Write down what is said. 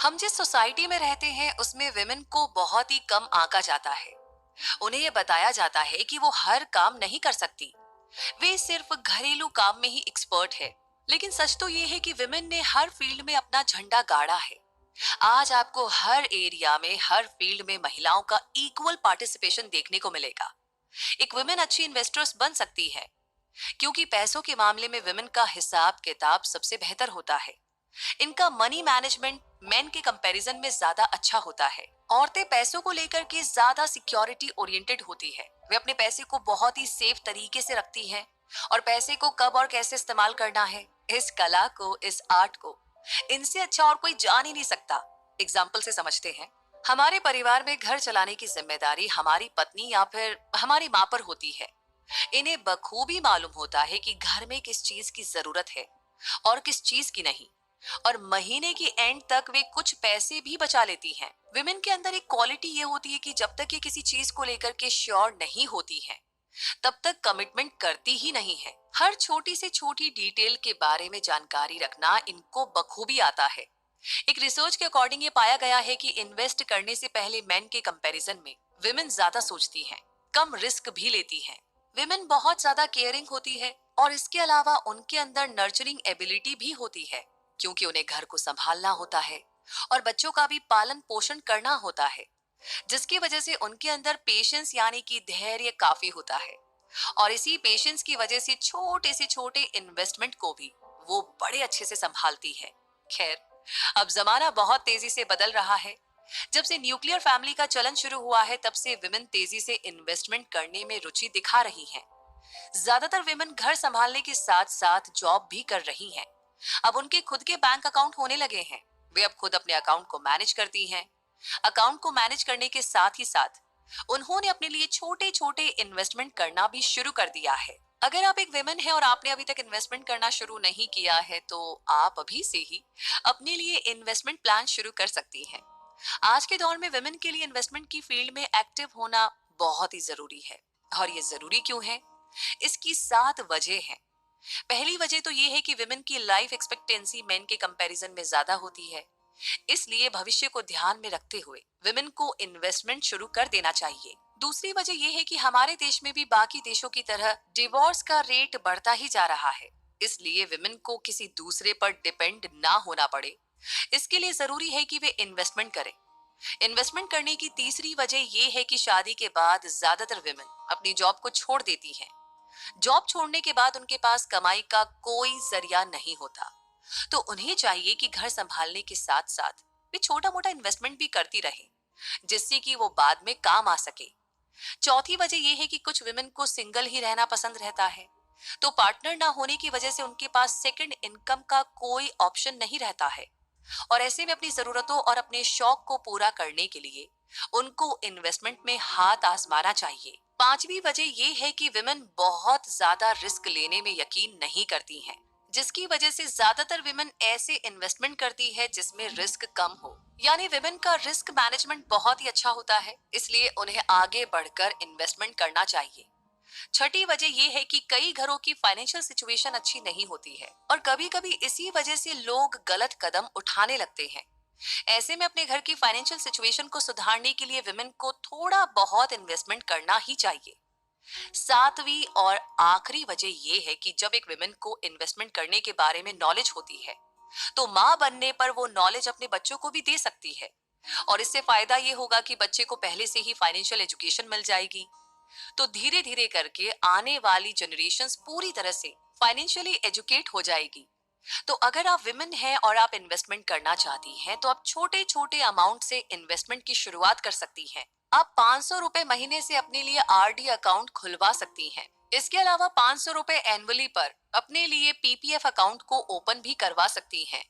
हम जिस सोसाइटी में रहते हैं उसमें विमेन को बहुत ही कम आंका जाता है। उन्हें ये बताया जाता है कि वो हर काम नहीं कर सकती, वे सिर्फ घरेलू काम में ही एक्सपर्ट है। लेकिन सच तो ये है कि विमेन ने हर फील्ड में अपना झंडा गाड़ा है। आज आपको हर एरिया में, हर फील्ड में महिलाओं का इक्वल पार्टिसिपेशन देखने को मिलेगा। एक विमेन अच्छी इन्वेस्टर्स बन सकती है क्योंकि पैसों के मामले में विमेन का हिसाब किताब सबसे बेहतर होता है। इनका मनी मैनेजमेंट मेन के कंपैरिजन में ज्यादा अच्छा होता है। औरतें पैसों को लेकर के ज्यादा सिक्योरिटी ओरिएंटेड होती है। वे अपने पैसे को बहुत ही सेफ तरीके से रखती हैं और पैसे को कब और कैसे इस्तेमाल करना है, इस कला को, इस आर्ट को इनसे अच्छा और कोई जान ही नहीं सकता। एग्जाम्पल से समझते हैं। हमारे परिवार में घर चलाने की जिम्मेदारी हमारी पत्नी या फिर हमारी माँ पर होती है। इन्हें बखूबी मालूम होता है कि घर में किस चीज की जरूरत है और किस चीज की नहीं, और महीने की एंड तक वे कुछ पैसे भी बचा लेती हैं। विमेन के अंदर एक क्वालिटी ये होती है कि जब तक ये किसी चीज को लेकर के श्योर नहीं होती हैं, तब तक कमिटमेंट करती ही नहीं है। हर छोटी से छोटी डिटेल के बारे में जानकारी रखना इनको बखूबी आता है। एक रिसर्च के अकॉर्डिंग ये पाया गया है कि इन्वेस्ट करने से पहले मेन के कंपैरिजन में विमेन ज्यादा सोचती हैं, कम रिस्क भी लेती हैं। विमेन बहुत ज्यादा केयरिंग होती है और इसके अलावा उनके अंदर नर्चरिंग एबिलिटी भी होती है, क्योंकि उन्हें घर को संभालना होता है और बच्चों का भी पालन पोषण करना होता है, जिसकी वजह से उनके अंदर पेशेंस यानी कि धैर्य काफी होता है। और इसी पेशेंस की वजह से छोटे से छोटे इन्वेस्टमेंट को भी वो बड़े अच्छे से संभालती है। खैर, अब जमाना बहुत तेजी से बदल रहा है। जब से न्यूक्लियर फैमिली का चलन शुरू हुआ है, तब से विमेन तेजी से इन्वेस्टमेंट करने में रुचि दिखा रही हैं। ज्यादातर विमेन घर संभालने के साथ साथ जॉब भी कर रही हैं। अब उनके खुद के बैंक अकाउंट होने लगे हैं। वे अब खुद अपने अकाउंट को मैनेज करती हैं। अकाउंट को मैनेज करने के साथ ही साथ उन्होंने अपने लिए छोटे छोटे इन्वेस्टमेंट करना भी शुरू कर दिया है। अगर आप एक विमेन है और आपने अभी तक इन्वेस्टमेंट करना शुरू नहीं किया है, तो आप अभी से ही अपने लिए इन्वेस्टमेंट प्लान शुरू कर सकती हैं। आज के दौर में विमेन के लिए इन्वेस्टमेंट की फील्ड में एक्टिव होना बहुत ही जरूरी है। और ये जरूरी क्यों है? इसकी 7 वजह हैं। पहली वजह तो ये है कि विमेन की लाइफ एक्सपेक्टेंसी मेन के कंपैरिजन में ज्यादा होती है। इसलिए भविष्य को ध्यान में रखते हुए विमेन को इन्वेस्टमेंट शुरू कर देना चाहिए। दूसरी वजह यह है कि हमारे देश में भी बाकी देशों की तरह डिवोर्स का रेट बढ़ता ही जा रहा है। इसलिए विमेन को किसी दूसरे पर डिपेंड ना होना पड़े, इसके लिए जरूरी है कि वे इन्वेस्टमेंट करें। इन्वेस्टमेंट करने की तीसरी वजह यह है कि शादी के बाद ज्यादातर विमेन अपनी जॉब को छोड़ देती हैं। जॉब छोड़ने के बाद उनके पास कमाई का कोई जरिया नहीं होता, तो उन्हें चाहिए कि घर संभालने के साथ साथ वे छोटा मोटा इन्वेस्टमेंट भी करती रहे, जिससे कि वो बाद में काम आ सके। चौथी वजह यह है कि कुछ विमेन को सिंगल ही रहना पसंद रहता है, तो पार्टनर ना होने की वजह से उनके पास सेकंड इनकम का कोई ऑप्शन नहीं रहता है। और ऐसे में अपनी जरूरतों और अपने शौक को पूरा करने के लिए उनको इन्वेस्टमेंट में हाथ आजमाना चाहिए। पांचवी वजह यह है कि विमेन बहुत ज्यादा रिस्क लेने में यकीन नहीं करती हैं, जिसकी वजह से ज्यादातर विमेन ऐसे इन्वेस्टमेंट करती है जिसमें रिस्क कम हो। यानी विमेन का रिस्क मैनेजमेंट बहुत ही अच्छा होता है, इसलिए उन्हें आगे बढ़कर इन्वेस्टमेंट करना चाहिए। छठी वजह यह है कि कई घरों की फाइनेंशियल सिचुएशन अच्छी नहीं होती है और कभी कभी इसी वजह से लोग गलत कदम उठाने लगते हैं। ऐसे में अपने घर की फाइनेंशियल सिचुएशन को सुधारने के लिए विमेन को थोड़ा बहुत इन्वेस्टमेंट करना ही चाहिए। सातवीं और आखिरी वजह यह है कि जब एक विमेन को इन्वेस्टमेंट करने के बारे में नॉलेज होती है, तो मां बनने पर वो नॉलेज अपने बच्चों को भी दे सकती है। और इससे फायदा ये होगा कि बच्चे को पहले से ही फाइनेंशियल एजुकेशन मिल जाएगी। तो धीरे धीरे करके आने वाली जनरेशन्स पूरी तरह से फाइनेंशियली एजुकेट हो जाएगी। तो अगर आप विमेन हैं और आप इन्वेस्टमेंट करना चाहती हैं, तो आप छोटे छोटे अमाउंट से इन्वेस्टमेंट की शुरुआत कर सकती हैं। आप 500 रुपए महीने से अपने लिए आरडी अकाउंट खुलवा सकती हैं। इसके अलावा 500 रुपए एनुअली पर अपने लिए पीपीएफ अकाउंट को ओपन भी करवा सकती हैं।